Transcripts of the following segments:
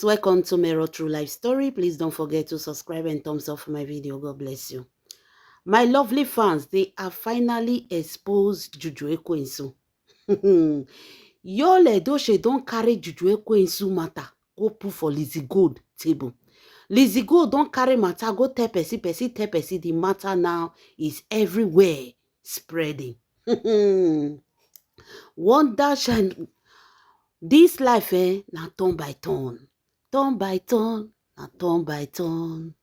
Welcome to Mero True Life Story. Please don't forget to subscribe and thumbs up for my video. God bless you. My lovely fans, they are finally exposed Juju Ekwensu. Yole Doshe don't carry Juju Ekwensu matter. Go put for Lizzie Gold table. Lizzie Gold don't carry matter. Go tell Percy. The matter now is everywhere spreading. Wonder shine. This life, na turn by turn. Turn by turn, na turn by turn.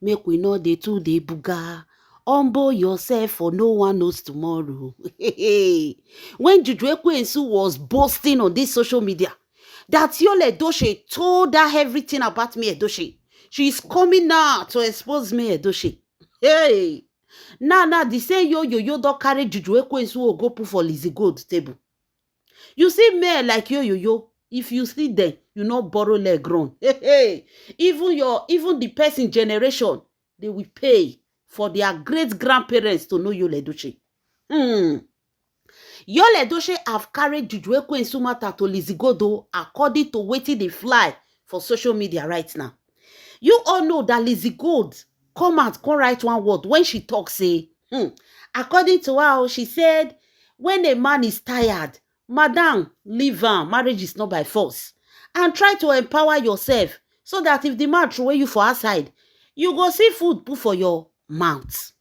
Make we know dey too dey buga. Humble yourself, for no one knows tomorrow. When Juju Ekwensu was boasting on this social media that Yul Edochie told her everything about me Edochie, she is coming now to expose me Edochie. Hey, now the same yo don carry Juju Ekwensu go put for Lizzie Gold table. You see men like yo, if you see them, you not borrow leg run. Even the person generation, they will pay for their great grandparents to know Yul Edochie. Yul Edochie have carried Juju Ekwensu matter to Lizzie Gold according to wetin dey fly for social media right now. You all know that Lizzie Gold come out, come write one word when she talk say, according to her, she said, when a man is tired, madam, leave am. Marriage is not by force. And try to empower yourself so that if the man throw you for outside, you go see food put for your mouth.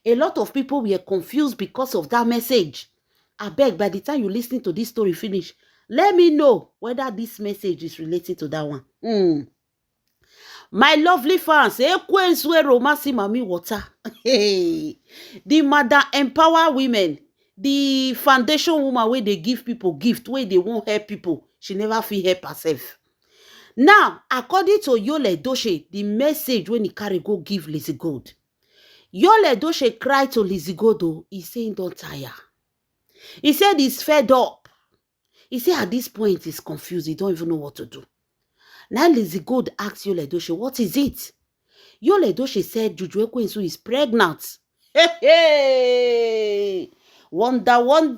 A lot of people were confused because of that message. I beg, by the time you listen to this story finish, let me know whether this message is related to that one. My lovely fans, Ekwensu romance mami water. The mother empower women. The foundation woman where they give people gift, where they won't help people. She never feel help herself. Now, according to Yul Edochie, the message when he carry go give Lizzie Gold. Yul Edochie cried to Lizzie Gold, he saying don't tire. He said he's fed up. He said at this point he's confused. He don't even know what to do. Now Lizzie Gold asked Yul Edochie, what is it? Yul Edochie said Juju Ekwensu is pregnant. Hey! Wonder. Yul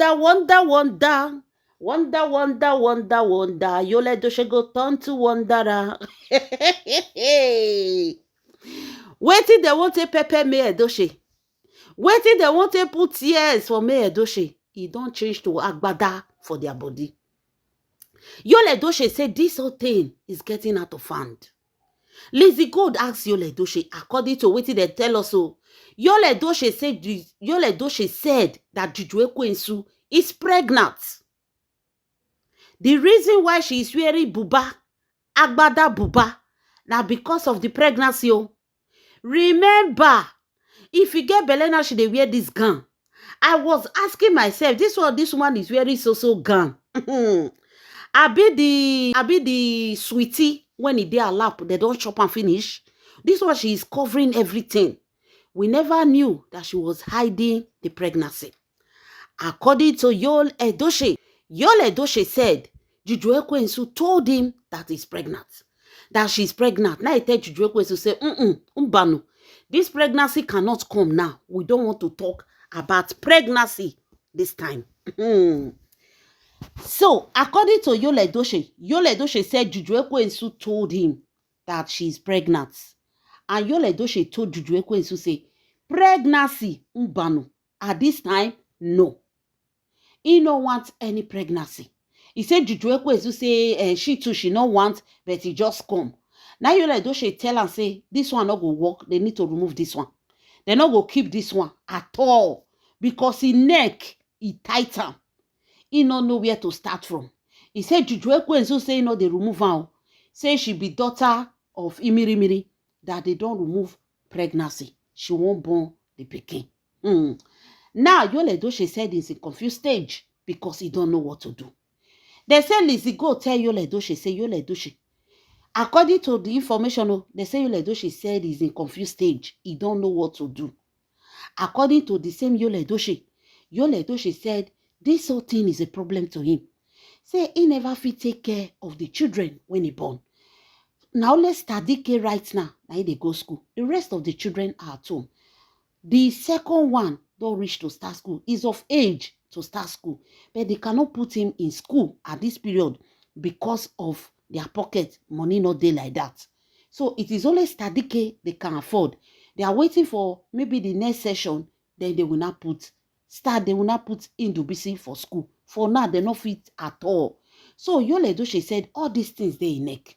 Edochie go turn to wanderer. Wetin they want to pepper me Edochie? Wetin they want to put tears for me Edochie? He don't change to agbada for their body. Yul Edochie said this whole thing is getting out of hand. Lizzie Gold asked Yul Edochie, according to wetin they tell us, Yul Edochie said that Juju Ekwensu is pregnant. The reason why she is wearing buba, agbada buba, now because of the pregnancy. Remember, if you get belle now, she dey wear this gown. I was asking myself, this woman is wearing so gown. I be the sweetie when it dey her lap, they don't chop and finish. This one, she is covering everything. We never knew that she was hiding the pregnancy. According to Yul Edochie said Juju Ekwensu told him that he's pregnant. That she's pregnant. Now he tell Juju Ekwensu say, Mbanu, this pregnancy cannot come now. We don't want to talk about pregnancy this time. So, according to Yul Edochie said Juju Ekwensu told him that she's pregnant. And Yul Edochie told Juju Ekwensu say, pregnancy, Mbanu, at this time, no. He don't want any pregnancy. He said Juju Ekwensu say she too, she don't want, but he just come. Now Yul Edochie tell and say, this one not go work. They need to remove this one. They not go keep this one at all. Because his neck, he tighten. He don't know where to start from. He said Juju Ekwensu say no, they remove her. Say she be daughter of Imirimiri, that they don't remove pregnancy. She won't born the pikin. Now Yul Edochie said he's in confused stage because he don't know what to do. They say Lizzie go tell Yul Edochie, say Yul Edochie, according to the information, they say Yul Edochie said he's in confused stage. He don't know what to do. According to the same Yul Edochie said this whole thing is a problem to him. Say he never fit take care of the children when he born. Now let's study care right now. Now they go school. The rest of the children are at home. The second one don't reach to start school. Is of age to start school. But they cannot put him in school at this period because of their pocket money not dey like that. So it is only Stadike they can afford. They are waiting for maybe the next session, then they will not put they will not put Ndubisi for school. For now, they not fit at all. So Yul Edochie said all these things they in neck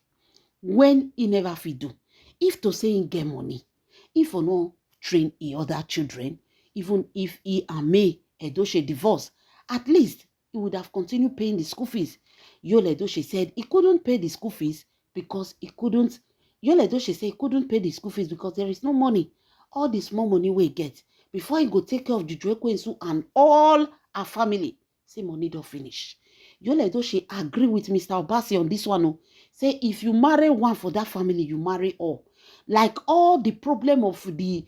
when he never fit do. If to say he get money, if or no train he other children, even if he and May Edochie divorce, at least he would have continued paying the school fees. Yul Edochie said he couldn't pay the school fees because he couldn't. Yul Edochie said he couldn't pay the school fees because there is no money. All the small money we get before he go take care of Juju Ekwensu and all our family. Say money don't finish. Yul Edochie agree with Mr. Obasi on this one. Oh. Say if you marry one for that family, you marry all. Like all the problem of the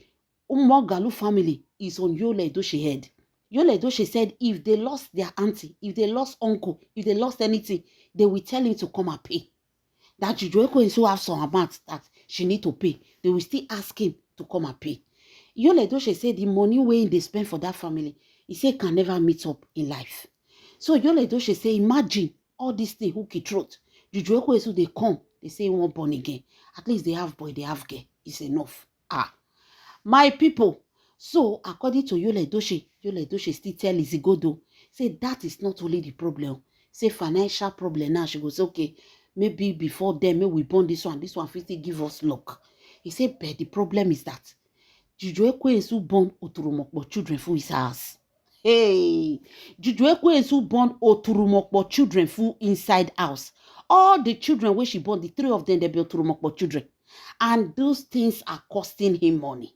Umogalu family is on Yul Edochie head. Yul Edochie said if they lost their auntie, if they lost uncle, if they lost anything, they will tell him to come and pay. That Juju Ekwensu have some amount that she need to pay. They will still ask him to come and pay. Yul Edochie said the money wey they spend for that family, he said can never meet up in life. So Yul Edochie say imagine all these things who keep truth. Juju Ekwensu they come, they say one born again. At least they have boy, they have girl. It's enough. My people. So according to Yul Edochie still tell Izigodo, say that is not only the problem. Say financial problem now. She goes, okay, maybe before then, maybe we born this one 50 give us luck. He said, but the problem is that Juju Ekwensu born Oturumokbo children for his house. Hey, Juju Ekwensu born Oturumokbo children for inside house. All the children where she born, the 3 of them, they be Oturumokbo children. And those things are costing him money.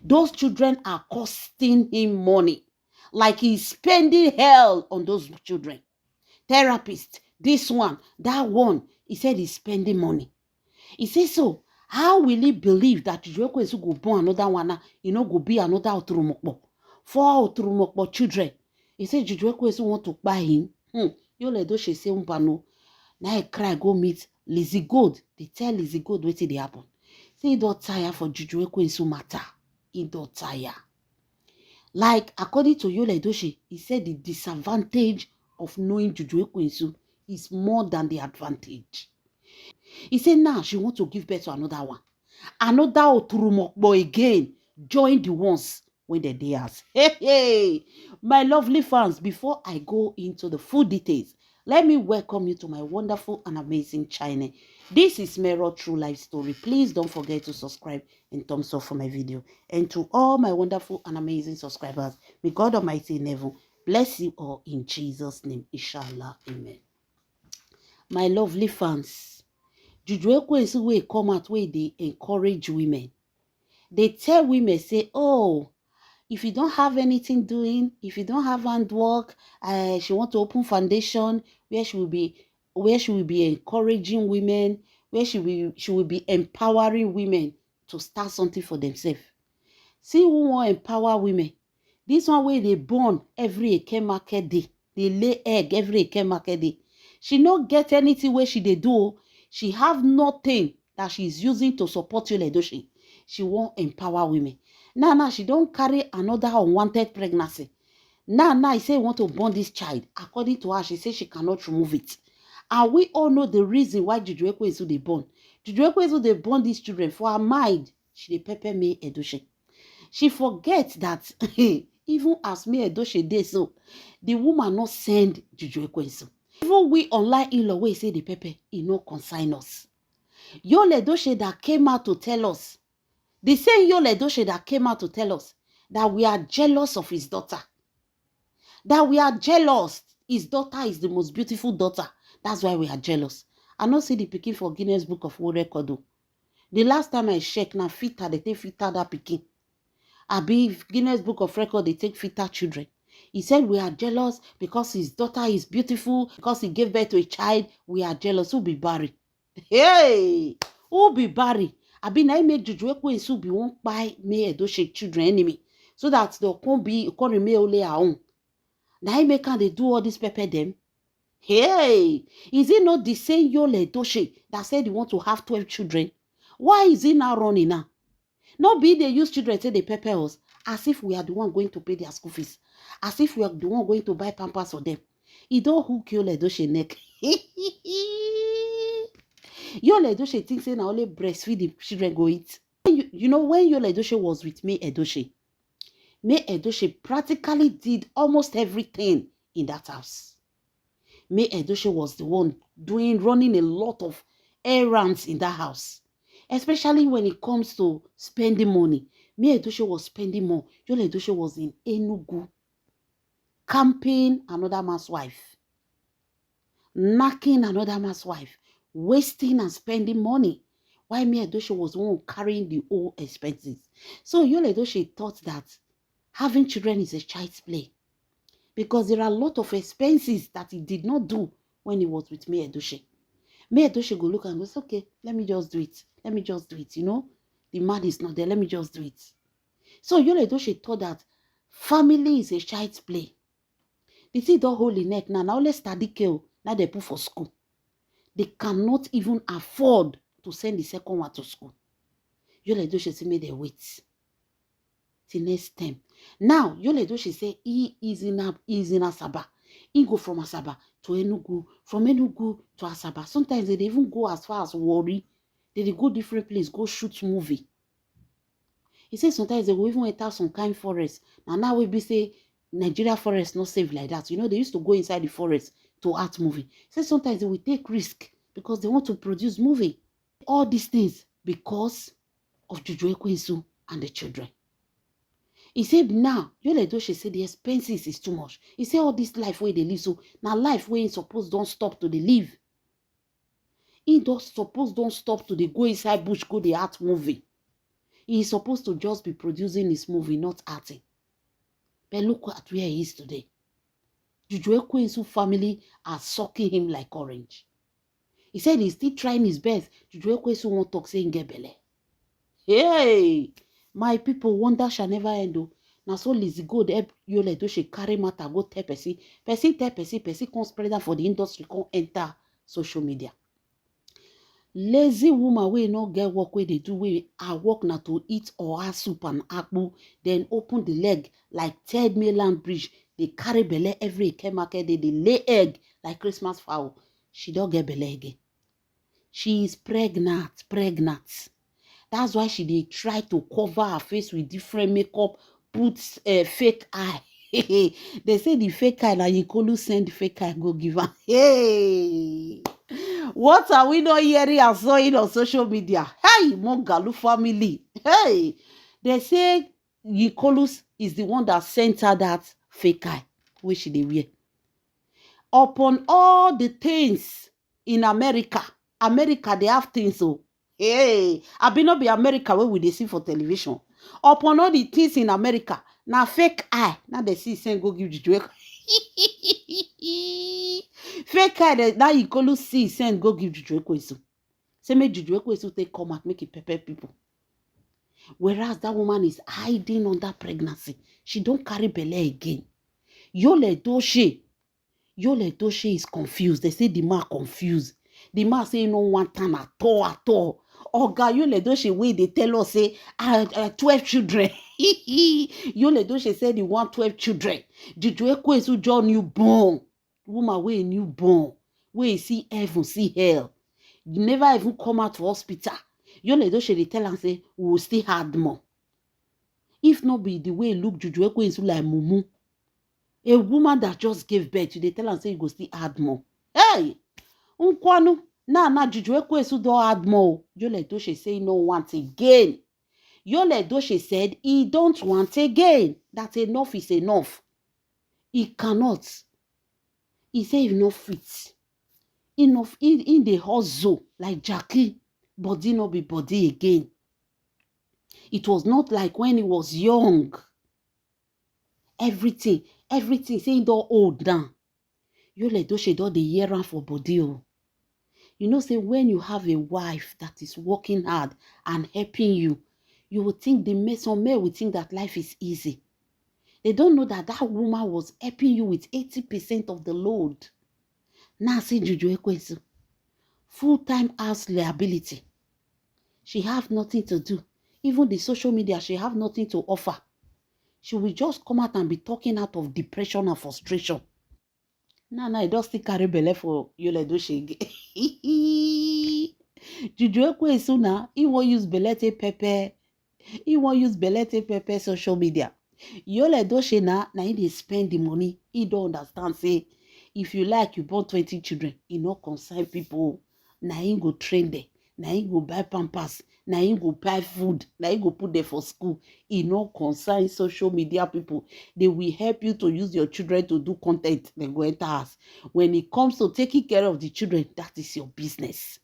Those children are costing him money. Like he's spending hell on those children. Therapist, this one, that one. He said he's spending money. He says so. How will he believe that Juju Ekwensu go born another one? You know, go be another Oturumokbo. 4 Oturumokbo children. He said Juju Ekwensu want to buy him. Yul Edochie say umpano. Now I cry go meet Lizzie Gold. They tell Lizzie Gold wetin dey happen. Say he don't tire for Juju Ekwensu matter. He don't tire. Like according to Yul Edochie, he said the disadvantage of knowing Juju Ekwensu is more than the advantage. He said now she wants to give birth to another one. Another Oturumokbo again. Join the ones when the day has. Hey, my lovely fans, before I go into the full details, let me welcome you to my wonderful and amazing channel. This is Mero True Life Story. Please don't forget to subscribe and thumbs up for my video. And to all my wonderful and amazing subscribers, may God Almighty in heaven bless you all in Jesus' name. Inshallah. Amen. My lovely fans, Juju Ekwensu wey come out where they encourage women. They tell women, say, oh, if you don't have anything doing, if you don't have handwork, she want to open foundation where she will be encouraging women, where she will be empowering women to start something for themselves. See who want empower women. This one where they born every Eke market day. They lay egg every Eke market day. She not get anything where she they do. She have nothing that she's using to support Yul Edochie. She won't empower women. Now, she don't carry another unwanted pregnancy. Now, I say want to born this child. According to her, she says she cannot remove it. And we all know the reason why Juju Ekwensu they born. Juju Ekwensu they born these children for her mind. She dey pepper May Edochie. She forgets that even as May Edochie dey so, the woman not send Juju Ekwensu. Even we online in-law way say the pepper, it no consign us. Yul Edochie that came out to tell us, the same Yul Edochie that came out to tell us that we are jealous of his daughter. That we are jealous. His daughter is the most beautiful daughter. That's why we are jealous. I not see the pikin for Guinness Book of World Record. The last time I checked, now filter, they take filter that pikin. I be Guinness Book of Record, they take filter children. He said we are jealous because his daughter is beautiful, because he gave birth to a child. We are jealous. Who be Barry? Hey! Who be Barry? I be na make Juju Ekwensu be won't buy May Edochie children enemy. So that they can't remain only our own. Now make can they do all this pepper them? Hey! Is it not the same Yul Edochie that said he want to have 12 children? Why is he now running now? Not be they use children say they pepper us as if we are the one going to pay their school fees. As if we are the one going to buy pampers for them. He don't hook Yul Edochie neck. Yul Edochie thinks say na only breastfeed the children go eat. You know, when Yul Edochie was with May Edochie practically did almost everything in that house. May Edochie was the one running a lot of errands in that house, especially when it comes to spending money. May Edochie was spending more. Yul Edochie was in Enugu, camping another man's wife, knacking another man's wife, wasting and spending money, while May Edochie was the one carrying the whole expenses. So Yul Edochie thought that having children is a child's play, because there are a lot of expenses that he did not do when he was with May Edochie. May Edochie go look and go, okay, let me just do it. Let me just do it. You know, the man is not there. Let me just do it. So Yul Edochie thought that family is a child's play. The thing don't hold the neck now. Now let's study kill. Now they put for school. They cannot even afford to send the second one to school. Yul Edochie say make they wait till next time. Now Yul Edochie say he is in Asaba. He go from Asaba to Enugu, from Enugu to Asaba. Sometimes they even go as far as Warri. They go different place, go shoot movie. He says sometimes they will even enter some kind forest. Now we be say Nigeria forest not safe like that. You know, they used to go inside the forest to act movie. He says sometimes they will take risk because they want to produce movie. All these things because of Juju Ekwensu and the children. He said now, Yul Edochie said the expenses is too much. He said all this life where they live, so now life where he suppose don't stop to the live. He don't suppose don't stop to the go inside bush, go the art movie. He is supposed to just be producing his movie, not acting. But look at where he is today. Juju Ekwensu family are sucking him like orange. He said he's still trying his best. Juju Ekwensu won't talk saying get belle. Hey, my people, wonder shall never end. Now so Lizzy go there, Yul Edochie carry matter go tell person come spread that for the industry, come enter social media. Lazy woman wey no get work wey they do, wey her work na to eat or her soup and akpu, then open the leg like Third Mainland Bridge. They carry belle every Eke market day. They lay egg like Christmas fowl. She don't get belle again. She is pregnant. That's why she dey try to cover her face with different makeup, put fake eye. They say the fake eye, like Yinkolú send fake eye go give her. Hey, what are we not hearing and seeing on social media? Hey, Moghalu family. Hey, they say Yinkolú is the one that sent her that fake eye, which she dey wear. Upon all the things in America, they have things so. Hey, I be not be America where we they see for television. Upon all the things in America, now fake eye. Now they see send go give Juju. Fake eye now you go see send go give Juju Ekwensu. Say make Juju Ekwensu take come out make it pepper people. Whereas that woman is hiding under pregnancy. She don't carry belle again. Yul Edochie is confused. They say the man confused. The man say no one time at all. Oga Yul Edochie wey they tell us say 12 children. Yul Edochie said he want 12 children. Juju Ekwensu just newborn. Woman wey newborn. Wey see heaven, see hell. You never even come out to hospital. Yul Edochie they tell am say we will still add more. If not be the way look Juju Ekwensu like mumu. A woman that just gave birth, they tell am say you go still add more. Hey! Unkwanu. Now Juju Ekwensu don't add more. Yul Edochie say he no want again. Yul Edochie said he don't want again. That enough is enough. He cannot. He say he no fit. Enough in the hustle like Jackie. Body no be body again. It was not like when he was young. Everything saying don't old down. Yul Edochie don't dey hear am for body. You know, say when you have a wife that is working hard and helping you, you will think some men will think that life is easy. They don't know that that woman was helping you with 80% of the load. Now see Juju Ekwensu, full-time house liability. She have nothing to do. Even the social media, she have nothing to offer. She will just come out and be talking out of depression and frustration. Now, it does still carry belle for Yul Edochie again. Juju Ekwensu now, he won't use belete pepper. He won't use belete pepper social media. Yul Edochie now he dey spend the money. He don't understand. Say, if you like, you born 20 children. He no concern people. Now he go train them. Now he go buy pampers. Now he go buy food. Now he go put them for school. He no concern social media people. They will help you to use your children to do content. They go enter us. When it comes to taking care of the children, that is your business.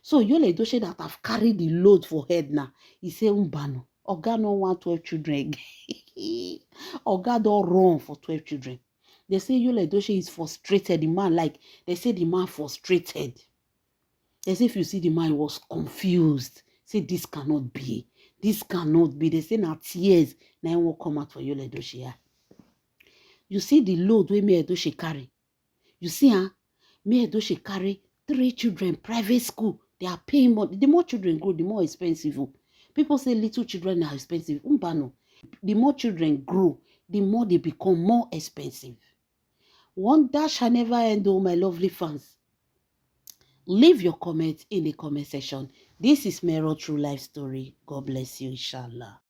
So Yul Edochie that have carried the load for head now, he say, Mbano, Oga no want 12 children again. Oga don't run for 12 children. They say Yul Edochie is frustrated. The man, like, they say the man frustrated. They say if you see the man, he was confused. Say this cannot be. This cannot be. They say na tears. Now he won't come out for Yul Edochie. You see the load wey me Edochie carry. You see, me Edochie carry 3 children, private school. They are paying more. The more children grow, the more expensive. People say little children are expensive. Umbano. The more children grow, the more they become more expensive. Wonder shall never end, oh my lovely fans. Leave your comments in the comment section. This is Mero True Life Story. God bless you, inshallah.